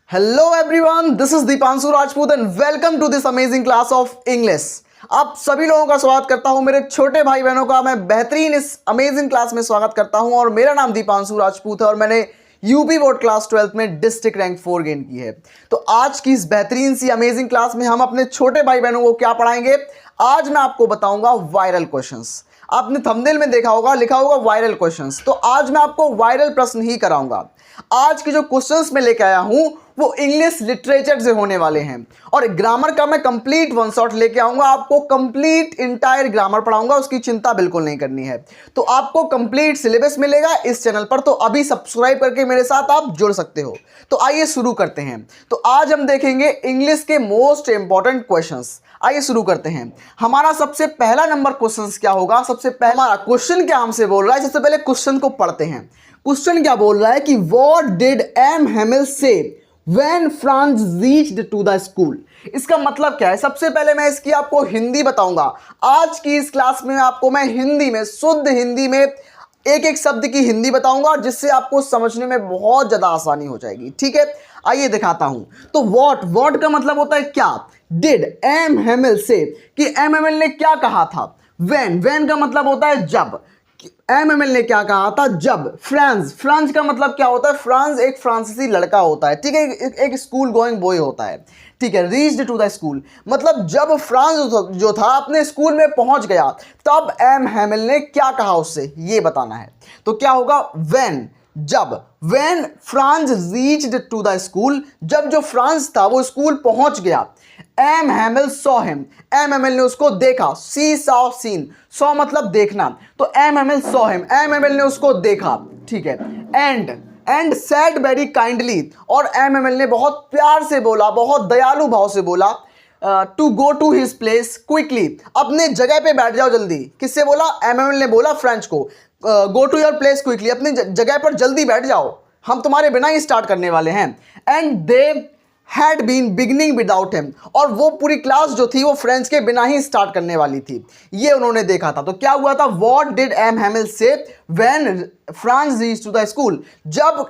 Hello everyone, this is Deepanshu Rajput and welcome to this amazing class of English. आप सभी लोगों का स्वागत करता हूं, मेरे छोटे भाई बहनों का मैं बेहतरीन इस अमेजिंग क्लास में स्वागत करता हूं। और मेरा नाम दीपांशु राजपूत है और मैंने यूपी बोर्ड क्लास 12th में डिस्ट्रिक्ट रैंक 4 गेन की है। तो आज की इस बेहतरीन सी अमेजिंग क्लास में हम अपने छोटे भाई बहनों को क्या पढ़ाएंगे? आज मैं आपको बताऊंगा वायरल क्वेश्चंस। आपने थंबनेल में देखा होगा, लिखा होगा वायरल क्वेश्चंस। तो आज मैं आपको वायरल प्रश्न ही कराऊंगा। आज के जो क्वेश्चंस मैं लेके आया हूं वो इंग्लिश लिटरेचर से होने वाले हैं और ग्रामर का मैं कंप्लीट वन शॉट लेके आऊंगा। आपको कंप्लीट इंटायर ग्रामर पढ़ाऊंगा, उसकी चिंता बिल्कुल नहीं करनी है। तो आपको कंप्लीट सिलेबस मिलेगा इस चैनल पर, तो अभी सब्सक्राइब करके मेरे साथ आप जुड़ सकते हो। तो आइए शुरू करते हैं। तो आज हम देखेंगे इंग्लिश के मोस्ट इंपॉर्टेंट क्वेश्चंस। आइए शुरू करते हैं। हमारा सबसे पहला नंबर क्वेश्चन क्या होगा? सबसे पहला क्वेश्चन क्या हमसे बोल रहा है? सबसे पहले क्वेश्चन को पढ़ते हैं। क्वेश्चन क्या बोल रहा है कि what did M Hamel say when Franz reached to the school. इसका मतलब क्या है? सबसे पहले मैं इसकी आपको हिंदी बताऊंगा। आज की इस क्लास में आपको मैं हिंदी में, शुद्ध हिंदी में एक एक शब्द की हिंदी बताऊंगा, जिससे आपको समझने में बहुत ज्यादा आसानी हो जाएगी। ठीक है, आइए दिखाता हूं। तो व्हाट का मतलब होता है क्या? डिड एम हेमिल से, कि एम हेमिल ने क्या कहा था। व्हेन का मतलब होता है जब। एम एम एल ने क्या कहा था? जब। फ्रांस का मतलब क्या होता है? फ्रांस एक फ्रांसीसी लड़का होता है। ठीक है, एक स्कूल गोइंग बॉय होता है। ठीक है, रीच्ड टू द स्कूल मतलब जब फ्रांस जो था अपने स्कूल में पहुंच गया, तब एम हेमिल ने क्या कहा उससे, ये बताना है। तो क्या होगा? व्हेन, जब। When Franz reached to the school, जब जो फ्रांस था वो स्कूल पहुंच गया। M Hamel saw him, M Hamel ने उसको देखा। सी सॉ सीन, सॉ मतलब देखना, तो M Hamel saw him, M Hamel ने उसको देखा। ठीक है, एंड सेड वेरी काइंडली, और एम हेमिल ने बहुत प्यार से बोला, बहुत दयालु भाव से बोला, to go to his place quickly, अपने जगह पे बैठ जाओ जल्दी। किससे बोला? एम हेमिल ने बोला फ्रेंच को, go to your place quickly, अपनी जगह पर जल्दी बैठ जाओ, हम तुम्हारे बिना ही स्टार्ट करने वाले हैं। And they had been beginning without him, और वो पूरी क्लास जो थी वो फ्रेंच के बिना ही स्टार्ट करने वाली थी, ये उन्होंने देखा था। तो क्या हुआ था? What did M Hamel say when Franz reached to the school, जब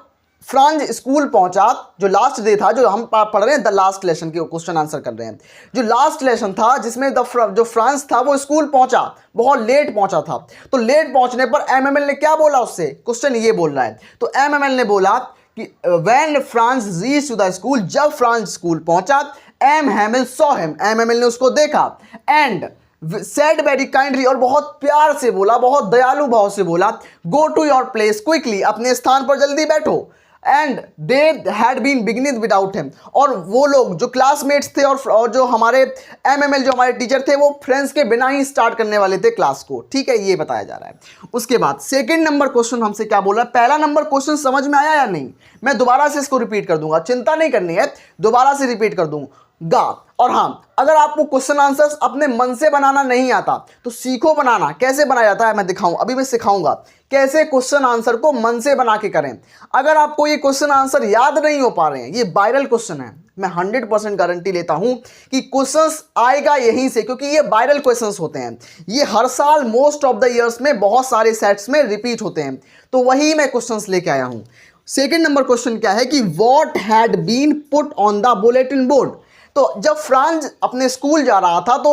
फ्रांस स्कूल पहुंचा। जो लास्ट डे था, जो हम पढ़ रहे हैं द लास्ट लेसन के क्वेश्चन आंसर कर रहे हैं, जो लास्ट लेसन था जिसमें जो फ्रांस था वो स्कूल पहुंचा, बहुत लेट पहुंचा था। तो लेट पहुंचने पर एम एम एल ने क्या बोला उससे? क्वेश्चन ये बोल रहा है। तो एम एम एल ने बोला कि when Franz reached to the school, जब फ्रांस स्कूल पहुंचा, M Hamel saw him, M M L ने उसको देखा। एंड सेड वेरी काइंडली, और बहुत प्यार से बोला, बहुत दयालु भाव से बोला, go to your place quickly, अपने स्थान पर जल्दी बैठो। And they had been beginning without him, और वो लोग जो क्लासमेट्स थे और जो हमारे एम एम एल जो हमारे टीचर थे, वो फ्रेंड्स के बिना ही स्टार्ट करने वाले थे क्लास को। ठीक है, ये बताया जा रहा है। उसके बाद सेकंड नंबर क्वेश्चन हमसे क्या बोल रहा है? पहला नंबर क्वेश्चन समझ में आया या नहीं? मैं दोबारा से इसको रिपीट कर दूंगा, चिंता नहीं करनी है, दोबारा से रिपीट कर दूंगा। और हाँ, अगर आपको क्वेश्चन आंसर्स अपने मन से बनाना नहीं आता तो सीखो बनाना। कैसे बनाया जाता है मैं दिखाऊं, अभी मैं सिखाऊंगा कैसे क्वेश्चन आंसर को मन से बना के करें। अगर आपको ये क्वेश्चन आंसर याद नहीं हो पा रहे हैं, ये वायरल क्वेश्चन है, मैं 100% गारंटी लेता हूं कि क्वेश्चंस आएगा यहीं से, क्योंकि ये वायरल क्वेश्चंस होते हैं। ये हर साल मोस्ट ऑफ द ईयर्स में बहुत सारे सेट्स में रिपीट होते हैं, तो वही मैं क्वेश्चंस लेके आया हूं। सेकेंड नंबर क्वेश्चन क्या है कि what had been put on the bulletin board. तो जब फ्रांस अपने स्कूल जा रहा था तो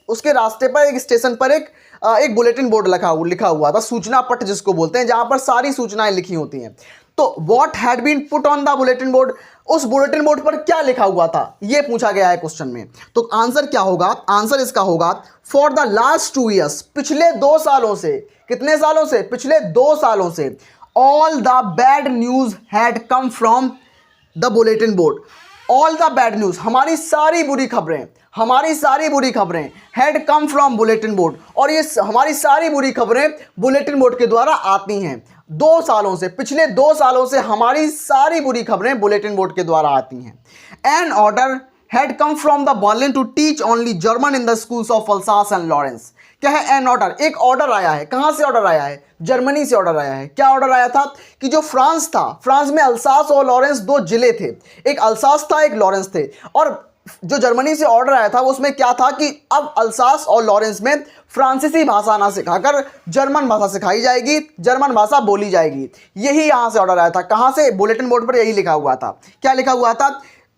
उसके रास्ते पर एक स्टेशन पर एक बुलेटिन बोर्ड लिखा हुआ था, सूचना पट जिसको बोलते हैं, जहां पर सारी सूचनाएं लिखी होती हैं। तो what had been put on the bulletin board, उस बुलेटिन बोर्ड पर क्या लिखा हुआ था, यह पूछा गया है क्वेश्चन में। तो आंसर क्या होगा? आंसर इसका होगा फॉर द लास्ट 2 ईयर्स, पिछले 2 सालों से। कितने सालों से? पिछले 2 सालों से। All the bad news had come from the bulletin board. All the bad news, हमारी सारी बुरी खबरें had come from bulletin board, और ये हमारी सारी बुरी खबरें बुलेटिन बोर्ड के द्वारा आती हैं। 2 सालों से, पिछले 2 सालों से हमारी सारी बुरी खबरें बुलेटिन बोर्ड के द्वारा आती हैं। An order had come from the Berlin to teach only German in the schools of Alsace and Lorraine. क्या है? एन ऑर्डर, एक ऑर्डर आया है। कहां से ऑर्डर आया है? जर्मनी से ऑर्डर आया है। क्या ऑर्डर आया था? कि जो फ्रांस था, फ्रांस में अल्सास और लॉरेंस 2 जिले थे, एक अल्सास था, एक लॉरेंस थे, और जो जर्मनी से ऑर्डर आया था उसमें क्या था कि अब अल्सास और लॉरेंस में फ्रांसीसी भाषा ना सिखाकर जर्मन भाषा सिखाई जाएगी, जर्मन भाषा बोली जाएगी। यही यहाँ से ऑर्डर आया था। कहाँ से? बुलेटिन बोर्ड पर यही लिखा हुआ था। क्या लिखा हुआ था?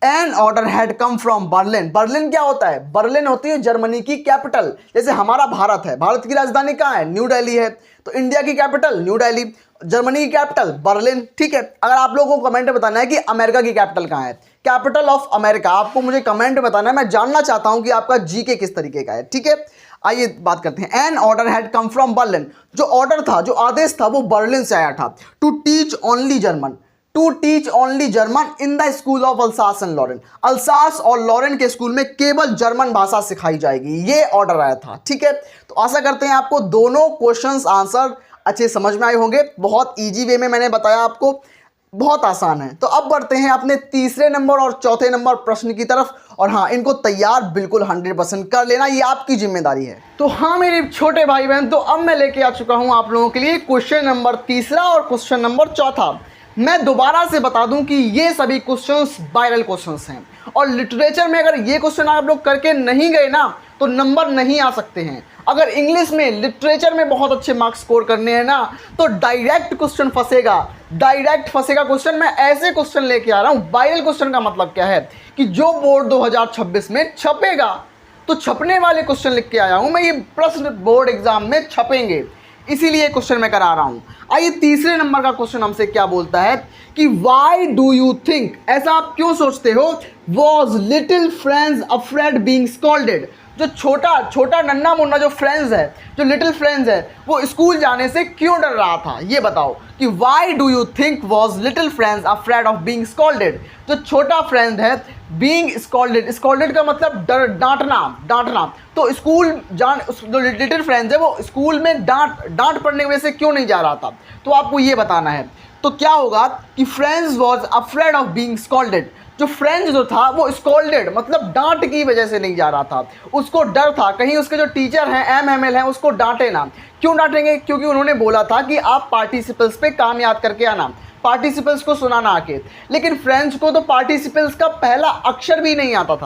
An order had come from Berlin. Berlin क्या होता है? बर्लिन होती है जर्मनी की कैपिटल। जैसे हमारा भारत है, भारत की राजधानी कहाँ है? न्यू दिल्ली है। तो इंडिया की कैपिटल न्यू दिल्ली, जर्मनी की कैपिटल बर्लिन। ठीक है। अगर आप लोगों को कमेंट में बताना है कि अमेरिका की कैपिटल कहाँ है, कैपिटल ऑफ अमेरिका, आपको मुझे कमेंट में बताना है। मैं जानना चाहता हूं कि आपका जीके किस तरीके का है। ठीक है, आइए बात करते हैं। An order had come from Berlin. जो ऑर्डर था, जो आदेश था, वो बर्लिन से आया था। To teach only German, to teach only German in the school of Alsace and Lorraine. Alsace और लॉरेन के स्कूल में केवल जर्मन भाषा सिखाई जाएगी, ये ऑर्डर आया था। ठीक है, तो आशा करते हैं आपको दोनों क्वेश्चंस आंसर अच्छे समझ में आए होंगे। बहुत इजी वे में मैंने बताया आपको, बहुत आसान है। तो अब बढ़ते हैं अपने तीसरे नंबर और चौथे नंबर प्रश्न की तरफ। और हाँ, इनको तैयार बिल्कुल 100% कर लेना, ये आपकी जिम्मेदारी है। तो हाँ मेरे छोटे भाई बहन, तो अब मैं लेके आ चुका हूं आप लोगों के लिए क्वेश्चन नंबर तीसरा और क्वेश्चन नंबर चौथा। मैं दोबारा से बता दूं कि ये सभी क्वेश्चंस वायरल क्वेश्चंस हैं, और लिटरेचर में अगर ये क्वेश्चन आप लोग करके नहीं गए ना तो नंबर नहीं आ सकते हैं। अगर इंग्लिश में, लिटरेचर में बहुत अच्छे मार्क्स स्कोर करने हैं ना तो डायरेक्ट क्वेश्चन फंसेगा, डायरेक्ट फंसेगा क्वेश्चन। मैं ऐसे क्वेश्चन लेके आ रहा हूँ। वायरल क्वेश्चन का मतलब क्या है कि जो बोर्ड 2026 में छपेगा, तो छपने वाले क्वेश्चन लिख के आया हूँ मैं। ये प्रश्न बोर्ड एग्जाम में छपेंगे, इसीलिए क्वेश्चन मैं करा रहा हूं। आइए तीसरे नंबर का क्वेश्चन हमसे क्या बोलता है कि व्हाई डू यू थिंक, ऐसा आप क्यों सोचते हो, was little friends afraid being scolded. जो छोटा नन्ना मुन्ना जो फ्रेंड्स है, जो लिटिल फ्रेंड्स है, वो स्कूल जाने से क्यों डर रहा था, ये बताओ कि why do you think was little friends afraid of being scolded. जो छोटा फ्रेंड है, बीइंग स्कॉल्डेड, स्कॉल्डेड का मतलब डर, डांटना। तो स्कूल जो लिटिल फ्रेंड्स है वो स्कूल में डांट पड़ने की वजह से क्यों नहीं जा रहा था, तो आपको ये बताना है। तो क्या होगा कि friends was afraid of being scolded. जो फ्रेंड्स जो था वो स्कॉल्डेड मतलब डांट की वजह से नहीं जा रहा था, उसको डर था कहीं उसके जो टीचर हैं MML हैं उसको डांटे ना। क्यों डांटेंगे? क्योंकि उन्होंने बोला था कि आप पार्टिसिपल्स पे काम याद करके आना, पार्टिसिपल्स को सुनाना आके। लेकिन फ्रेंड्स को तो पार्टिसिपल्स का पहला अक्षर भी नहीं आता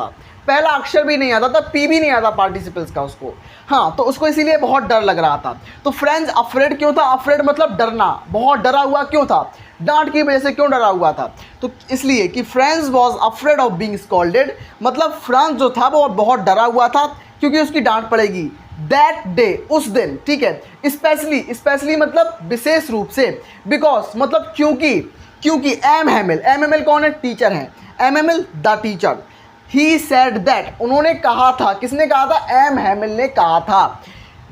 था, पी भी नहीं आता पार्टिसिपल्स का उसको। हाँ, तो उसको इसीलिए बहुत डर लग रहा था। तो फ्रेंड्स अफ्रेड क्यों था? अफ्रेड मतलब डरना, बहुत डरा हुआ क्यों था? डांट की वजह से क्यों डरा हुआ था? तो इसलिए कि friends was afraid of being scolded, मतलब फ्रेंड्स जो था वो बहुत डरा हुआ था क्योंकि उसकी डांट पड़ेगी। दैट डे, उस दिन। ठीक है, स्पेशली मतलब विशेष रूप से, बिकॉज मतलब क्योंकि एम कौन है? टीचर हैं। MML the teacher, he said that, उन्होंने कहा था, किसने कहा था? MML ने कहा था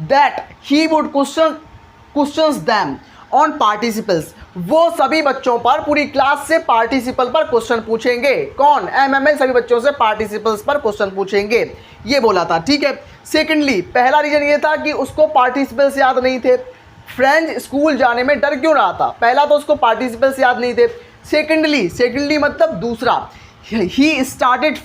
that he would questions them on participles, वो सभी बच्चों पर, पूरी क्लास से पार्टिसिपल पर क्वेश्चन पूछेंगे। कौन? MML सभी बच्चों से पार्टिसिपल्स पर क्वेश्चन पूछेंगे, ये बोला था। ठीक है। सेकेंडली, पहला रीजन ये था कि उसको पार्टिसिपल्स याद नहीं थे। फ्रेंड स्कूल जाने में डर क्यों रहा था? पहला तो उसको पार्टिसिपल्स याद नहीं थे। सेकेंडली मतलब दूसरा, he started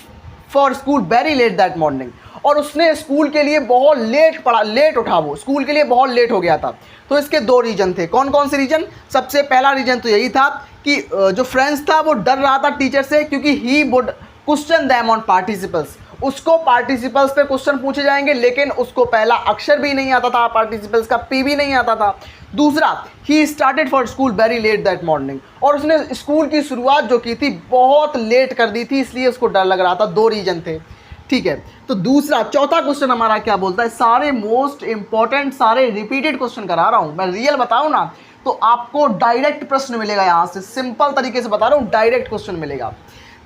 for school very let that morning, और उसने स्कूल के लिए बहुत लेट उठा, वो स्कूल के लिए बहुत लेट हो गया था। तो इसके दो रीजन थे। कौन कौन से रीजन? सबसे पहला रीजन तो यही था कि जो फ्रेंड्स था वो डर रहा था टीचर से, क्योंकि he would question them on participles, उसको पार्टिसिपल्स पे क्वेश्चन पूछे जाएंगे, लेकिन उसको पहला अक्षर भी नहीं आता था, पार्टिसिपल्स का पी भी नहीं आता था। दूसरा, he started for school very let that morning, और उसने स्कूल की शुरुआत जो की थी बहुत लेट कर दी थी, इसलिए उसको डर लग रहा था। दो रीजन थे। ठीक है, तो चौथा क्वेश्चन हमारा क्या बोलता है? सारे मोस्ट इंपॉर्टेंट, सारे रिपीटेड क्वेश्चन करा रहा हूं मैं, रियल बताऊं ना तो आपको डायरेक्ट प्रश्न मिलेगा। यहां से सिंपल तरीके से बता रहा हूं, डायरेक्ट क्वेश्चन मिलेगा।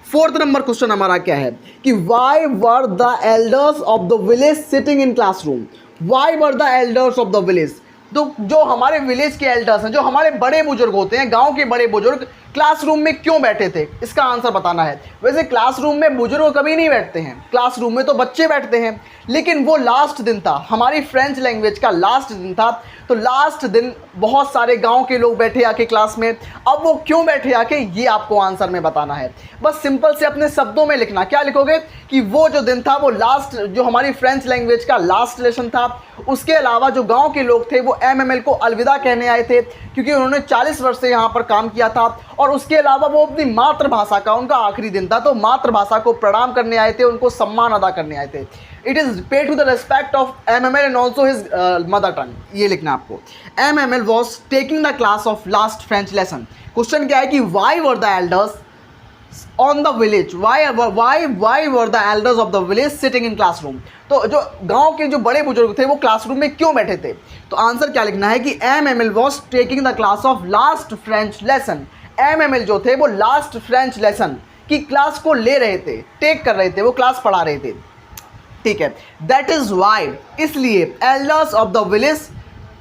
फोर्थ नंबर क्वेश्चन हमारा क्या है कि why were the elders of the village sitting in classroom. Y were the elders of the village, तो जो हमारे विलेज के एल्डर्स हैं, जो हमारे बड़े बुजुर्ग होते हैं, गांव के बड़े बुजुर्ग क्लासरूम में क्यों बैठे थे, इसका आंसर बताना है। वैसे क्लासरूम में बुजुर्ग कभी नहीं बैठते हैं, क्लासरूम में तो बच्चे बैठते हैं, लेकिन वो लास्ट दिन था, हमारी फ्रेंच लैंग्वेज का लास्ट दिन था। तो लास्ट दिन बहुत सारे गांव के लोग बैठे आके क्लास में। अब वो क्यों बैठे आके, ये आपको आंसर में बताना है। बस सिंपल से अपने शब्दों में लिखना। क्या लिखोगे कि वो जो दिन था वो लास्ट, जो हमारी फ्रेंच लैंग्वेज का लास्ट लेसन था। उसके अलावा जो गांव के लोग थे वो MML को अलविदा कहने आए थे, क्योंकि उन्होंने 40 वर्ष से यहाँ पर काम किया था और उसके अलावा वो अपनी मातृभाषा का उनका आखिरी दिन था, तो मातृभाषा को प्रणाम करने आए थे, उनको सम्मान अदा करने आए थे। It is pay to the respect of MML and also his mother tongue, ये लिखना आपको। MML was taking the class of last French lesson. Question क्या है कि why were the elders on the village, why were the elders of the village sitting in classroom. तो जो गांव के जो बड़े बुजुर्ग थे वो क्लासरूम में क्यों बैठे थे? तो आंसर क्या लिखना है कि MML was taking the class of last French lesson. MML जो थे वो लास्ट फ्रेंच लेसन की क्लास को ले रहे थे, टेक कर रहे थे, वो क्लास पढ़ा रहे थे, ठीक है। दैट इज वाई, इसलिए elders of the village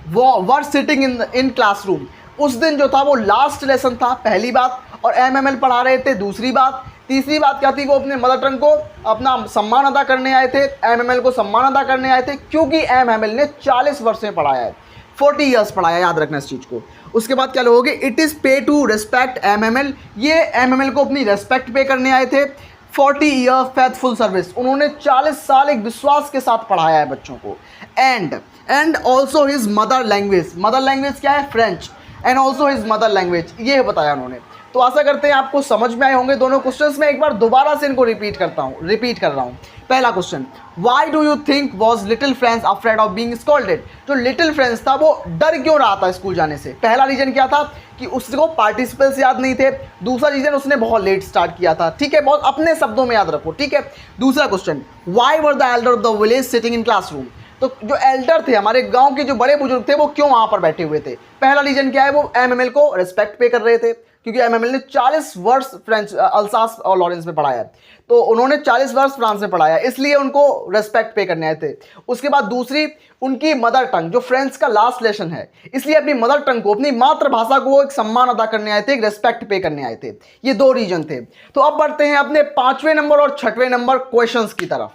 were sitting in classroom. उस दिन जो था वो लास्ट लेसन था, पहली बात, और MML पढ़ा रहे थे, दूसरी बात। तीसरी बात क्या थी? वो अपने मदर टंग को अपना सम्मान अदा करने आए थे, MML को सम्मान अदा करने आए थे, क्योंकि MML ने 40 वर्ष में पढ़ाया है, 40 ईयर्स पढ़ाया, याद रखना इस चीज़ को। उसके बाद क्या लोगे? It is pay to respect MML, ये MML को अपनी रेस्पेक्ट पे करने आए थे। 40 ईयर फेथफुल सर्विस, उन्होंने 40 साल एक विश्वास के साथ पढ़ाया है बच्चों को। And also his mother language, mother language क्या है? French. And also his mother language, ये बताया उन्होंने। तो आशा करते हैं आपको समझ में आए होंगे दोनों क्वेश्चंस में। एक बार दोबारा से इनको रिपीट कर रहा हूँ। पहला question, why do you think was little friends afraid of being scolded? जो लिटिल फ्रेंड्स था वो डर क्यों रहा था स्कूल जाने से? पहला रीजन क्या था कि उसको पार्टिसिपल्स याद नहीं थे। दूसरा रीजन, उसने बहुत लेट स्टार्ट किया था, ठीक है, बहुत अपने शब्दों में याद रखो, ठीक है। दूसरा question, why were the Elder of the village sitting in classroom? तो जो एल्डर थे, हमारे गांव के जो बड़े बुजुर्ग थे, वो क्यों वहां पर बैठे हुए थे? पहला रीजन क्या है? वो MML को रिस्पेक्ट पे कर रहे थे, क्योंकि MML ने 40 वर्ष फ्रेंच अल्सास और लॉरेंस में पढ़ाया है, तो उन्होंने 40 वर्ष फ्रांस में पढ़ाया, इसलिए उनको रेस्पेक्ट पे करने आए थे। उसके बाद दूसरी, उनकी मदर टंग, जो फ्रेंच का लास्ट लेसन है, इसलिए अपनी मदर टंग को, अपनी मातृभाषा को एक सम्मान अदा करने आए थे, एक रेस्पेक्ट पे करने आए थे। ये दो रीजन थे। तो अब बढ़ते हैं अपने 5वें नंबर और 6वें नंबर क्वेश्चंस की तरफ।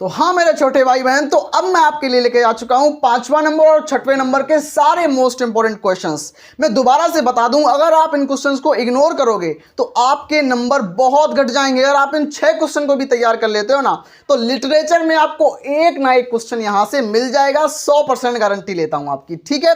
तो हाँ मेरे छोटे भाई बहन, तो अब मैं आपके लिए लेके आ चुका हूं 5वां नंबर और 6वें नंबर के सारे मोस्ट इंपॉर्टेंट क्वेश्चंस। मैं दोबारा से बता दूं, अगर आप इन क्वेश्चंस को इग्नोर करोगे तो आपके नंबर बहुत घट जाएंगे। अगर आप इन 6 क्वेश्चन को भी तैयार कर लेते हो ना, तो लिटरेचर में आपको एक ना एक क्वेश्चन यहां से मिल जाएगा, 100% गारंटी लेता हूं आपकी, ठीक है।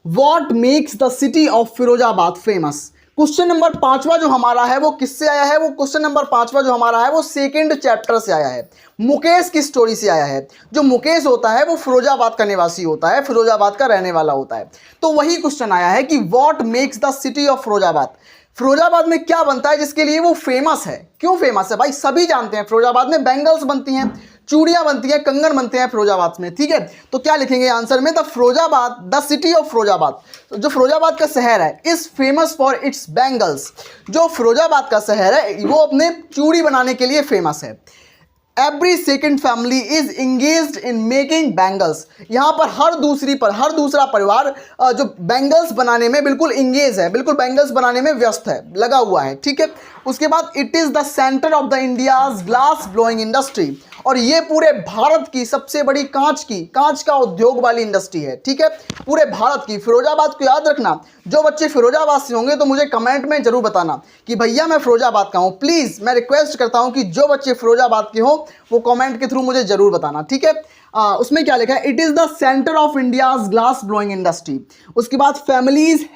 What makes the city of Firozabad famous? Question number 5वां जो हमारा है वो किससे आया है? वो क्वेश्चन नंबर 5वां जो हमारा है वो 2nd चैप्टर से आया है, मुकेश की स्टोरी से आया है। जो मुकेश होता है वो फिरोजाबाद का निवासी होता है, फिरोजाबाद का रहने वाला होता है। तो वही क्वेश्चन आया है कि what makes the city of Firozabad? Firozabad में क्या बनता है जिसके लिए वो फेमस है? क्यों फेमस है भाई? सभी जानते हैं फिरोजाबाद में बैंगल्स बनती हैं, चूड़ियां बनती हैं, कंगन बनते हैं फिरोजाबाद में, ठीक है। तो क्या लिखेंगे आंसर में? The Firozabad, the city of Firozabad, जो फिरोजाबाद का शहर है, is famous for it's bangles. जो फिरोजाबाद का शहर है वो अपने चूड़ी बनाने के लिए फेमस है। Every second family is engaged in making bangles. यहाँ पर हर दूसरा परिवार जो बैंगल्स बनाने में बिल्कुल इंगेज है, बिल्कुल बैंगल्स बनाने में व्यस्त है, लगा हुआ है, ठीक है। उसके बाद it is the centre of the India's glass blowing industry, और ये पूरे भारत की सबसे बड़ी कांच का उद्योग वाली इंडस्ट्री है, ठीक है, पूरे भारत की। फिरोजाबाद को याद रखना। जो बच्चे फिरोजाबाद से होंगे तो मुझे कमेंट में जरूर बताना कि भैया मैं फिरोजाबाद का हूँ। प्लीज़ मैं रिक्वेस्ट करता हूँ कि जो बच्चे फिरोजाबाद के हो वो कमेंट के थ्रू मुझे जरूर बताना, ठीक है। उसमें क्या लिखा है? It is the centre of India's glass blowing industry. उसके बाद families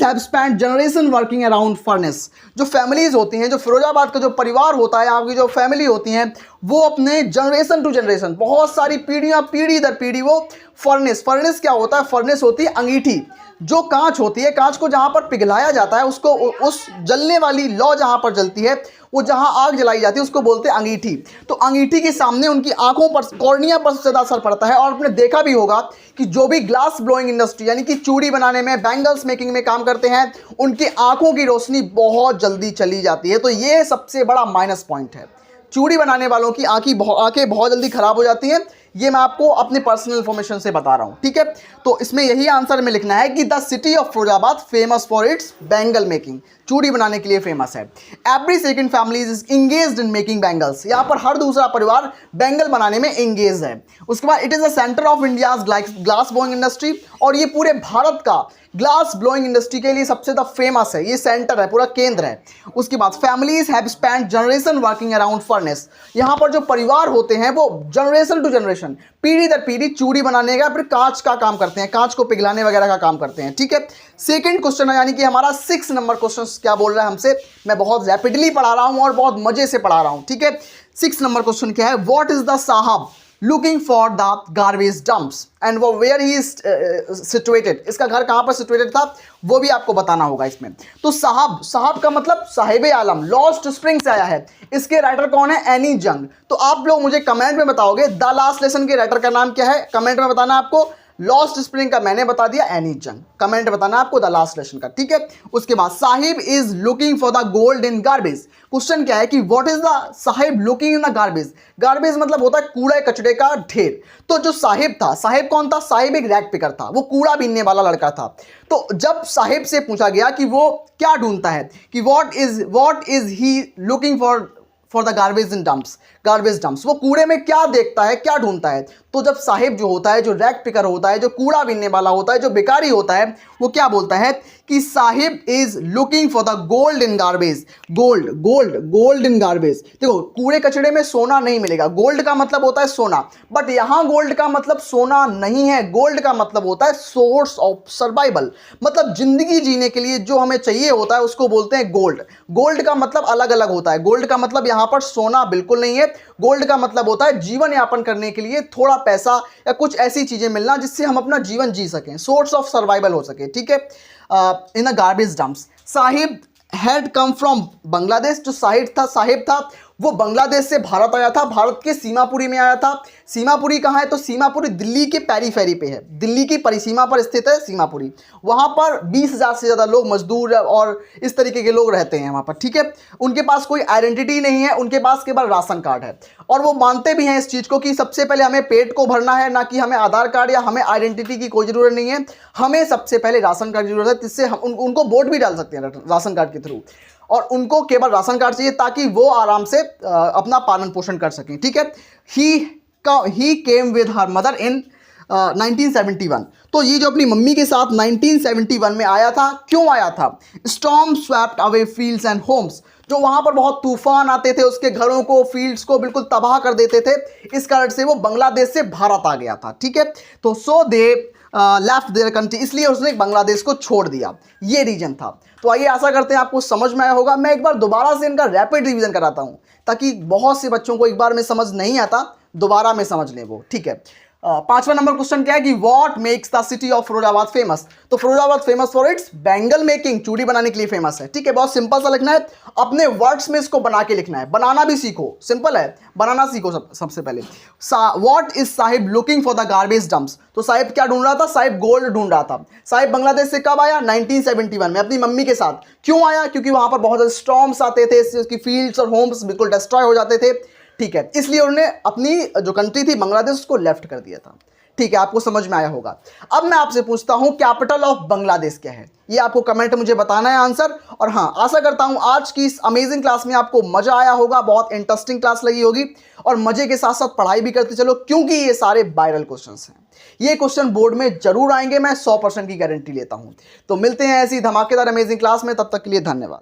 have spent generation working around furnace. जो फैमिलीज होती हैं, जो फिरोजाबाद का जो परिवार होता है, आपकी जो फैमिली होती हैं, वो अपने जनरेशन टू जनरेशन, बहुत सारी पीढ़ी दर पीढ़ी वो फर्नेस क्या होता है? फर्नेस होती है अंगीठी, जो कांच होती है, कांच को जहाँ पर पिघलाया जाता है, उसको उस जलने वाली लौ जहाँ पर जलती है, वो जहाँ आग जलाई जाती है, उसको बोलते हैं अंगीठी। तो अंगीठी के सामने उनकी आंखों पर, कॉर्निया पर ज़्यादा असर पड़ता है। और आपने देखा भी होगा कि जो भी ग्लास ब्लोइंग इंडस्ट्री यानी कि चूड़ी बनाने में, बैंगल्स मेकिंग में काम करते हैं, उनकी आंखों की रोशनी बहुत जल्दी चली जाती है। तो ये सबसे बड़ा माइनस पॉइंट है। चूड़ी बनाने वालों की आंखें बहुत जल्दी खराब हो जाती हैं। ये मैं आपको अपने पर्सनल इन्फॉर्मेशन से बता रहा हूँ, ठीक है। तो इसमें यही आंसर में लिखना है कि the city of Firozabad famous for its bangle making, चूड़ी बनाने के लिए फेमस है। Every second family is engaged in making bangles. यहाँ पर हर दूसरा परिवार बैंगल बनाने में इंगेज है। उसके बाद it is the centre of India's glass blowing industry, और ये पूरे भारत का ग्लास ब्लोइंग इंडस्ट्री के लिए सबसे ज़्यादा फेमस है, ये सेंटर है, पूरा केंद्र है। उसके बाद families have spent generation working around furnace. यहाँ पर जो परिवार होते हैं वो जनरेशन टू जनरेशन, जनरेशन पीढ़ी दर पीढ़ी चूड़ी बनाने का, फिर कांच का काम करते हैं, कांच को पिघलाने वगैरह का काम करते हैं। ठीक है, सेकंड क्वेश्चन है, यानी कि हमारा 6 नंबर क्वेश्चन क्या बोल रहा है हमसे, मैं बहुत रैपिडली पढ़ा रहा हूं और बहुत मजे से पढ़ा रहा हूं। ठीक है, 6 नंबर क्वेश्चन क्या है, व्हाट इज द साहब looking for the garbage dumps and वो वेयर ही इज सिचुएटेड, इसका घर कहां पर सिचुएटेड था वो भी आपको बताना होगा इसमें। तो साहब, साहब का मतलब साहिब आलम, लॉस्ट स्प्रिंग से आया है। इसके राइटर कौन है, एनी जंग। तो आप लोग मुझे कमेंट में बताओगे द लास्ट लेसन के राइटर का नाम क्या है, कमेंट में बताना आपको। लॉस्ट स्प्रिंग का मैंने बता दिया, एनी जंग। कमेंट बताना आपको द लास्ट लेसन का। ठीक है, उसके बाद Sahib is looking for the gold in garbage. Question क्या है कि what is the Sahib looking in the garbage. Garbage मतलब होता है कूड़े कचड़े का ढेर। तो जो साहिब था, साहिब कौन था, साहिब एक रैग पिकर था, वो कूड़ा बीनने वाला लड़का था। तो जब साहिब से पूछा गया कि वो क्या ढूंढता है, कि what is he looking for the garbage in dumps, garbage dumps, वो कूड़े में क्या देखता है, क्या ढूंढता है। तो जब साहिब जो होता है, जो रैग पिकर होता है, जो कूड़ा बीनने वाला होता है, जो भिखारी होता है, वो क्या बोलता है कि Sahib is looking for the gold in garbage. Gold, gold, gold in garbage. देखो, कूड़े कचड़े में सोना नहीं मिलेगा, गोल्ड का मतलब होता है सोना, बट यहां गोल्ड का मतलब सोना नहीं है। गोल्ड का मतलब होता है सोर्स ऑफ सर्वाइवल, मतलब जिंदगी जीने के लिए जो हमें चाहिए होता है उसको बोलते हैं गोल्ड। गोल्ड का मतलब अलग अलग होता है। गोल्ड का मतलब यहां पर सोना बिल्कुल नहीं है। गोल्ड का मतलब होता है जीवन यापन करने के लिए थोड़ा पैसा या कुछ ऐसी चीजें मिलना जिससे हम अपना जीवन जी सकें, सोर्स ऑफ सर्वाइवल हो सके। ठीक है, in the garbage dumps Sahib had come from Bangladesh. जो साहिब था वो बांग्लादेश से भारत आया था, भारत के सीमापुरी में आया था। सीमापुरी कहाँ है, तो सीमापुरी दिल्ली के पेरीफेरी पे है, दिल्ली की परिसीमा पर स्थित है सीमापुरी। वहाँ पर 20,000 से ज़्यादा लोग मजदूर और इस तरीके के लोग रहते हैं वहाँ पर। ठीक है, उनके पास कोई आइडेंटिटी नहीं है, उनके पास केवल राशन कार्ड है। और वो मानते भी हैं इस चीज़ को कि सबसे पहले हमें पेट को भरना है, ना कि हमें आधार कार्ड या हमें आइडेंटिटी की कोई ज़रूरत नहीं है, हमें सबसे पहले राशन कार्ड की जरूरत है, जिससे हम उनको वोट भी डाल सकते हैं राशन कार्ड के थ्रू। और उनको केवल राशन कार्ड चाहिए ताकि वो आराम से अपना पालन पोषण कर सकें। ठीक है, ही came with her mother in 1971। तो ये जो अपनी मम्मी के साथ 1971 में आया था, क्यों आया था, storm swept away fields and homes. जो वहाँ पर बहुत तूफान आते थे, उसके घरों को, फील्ड्स को बिल्कुल तबाह कर देते थे, इस कारण से वो बांग्लादेश से भारत आ गया था। ठीक है, तो सो दे लेफ्ट देयर कंट्री, इसलिए उसने बांग्लादेश को छोड़ दिया, ये रीजन था। तो आइए, आशा करते हैं आपको समझ में आया होगा। मैं एक बार दोबारा से इनका रैपिड रिवीजन कराता हूँ ताकि बहुत से बच्चों को एक बार में समझ नहीं आता, दोबारा में समझ लें वो। ठीक है, 5वां नंबर क्वेश्चन क्या है कि what makes the city of Firozabad famous. तो Firozabad famous for its bangle making, चूड़ी बनाने के लिए फेमस है। ठीक है, बहुत सिंपल सा लिखना है, अपने वर्ड्स में इसको बना के लिखना है, बनाना भी सीखो, सिंपल है, बनाना सीखो सबसे पहले। What is Sahib looking for the garbage dumps. तो साहिब क्या ढूंढ रहा था, साहिब गोल्ड ढूंढ रहा था। साहिब बांग्लादेश से कब आया, 1971 में, अपनी मम्मी के साथ। क्यों आया, क्योंकि वहां पर बहुत ज्यादा स्टॉर्म्स आते थे, उसकी फील्ड्स और होम्स बिल्कुल डिस्ट्रॉय हो जाते थे। ठीक है, इसलिए उन्होंने अपनी जो कंट्री थी बांग्लादेश, उसको लेफ्ट कर दिया था। ठीक है, आपको समझ में आया होगा। अब मैं आपसे पूछता हूं कैपिटल ऑफ बांग्लादेश क्या है, ये आपको कमेंट मुझे बताना है आंसर। और हाँ, आशा करता हूं आज की इस अमेजिंग क्लास में आपको मजा आया होगा, बहुत इंटरेस्टिंग क्लास लगी होगी, और मजे के साथ साथ पढ़ाई भी करते चलो, क्योंकि ये सारे वायरल क्वेश्चंस हैं। ये क्वेश्चन बोर्ड में जरूर आएंगे, मैं 100% की गारंटी लेता हूं। तो मिलते हैं ऐसी धमाकेदार अमेजिंग क्लास में, तब तक के लिए धन्यवाद।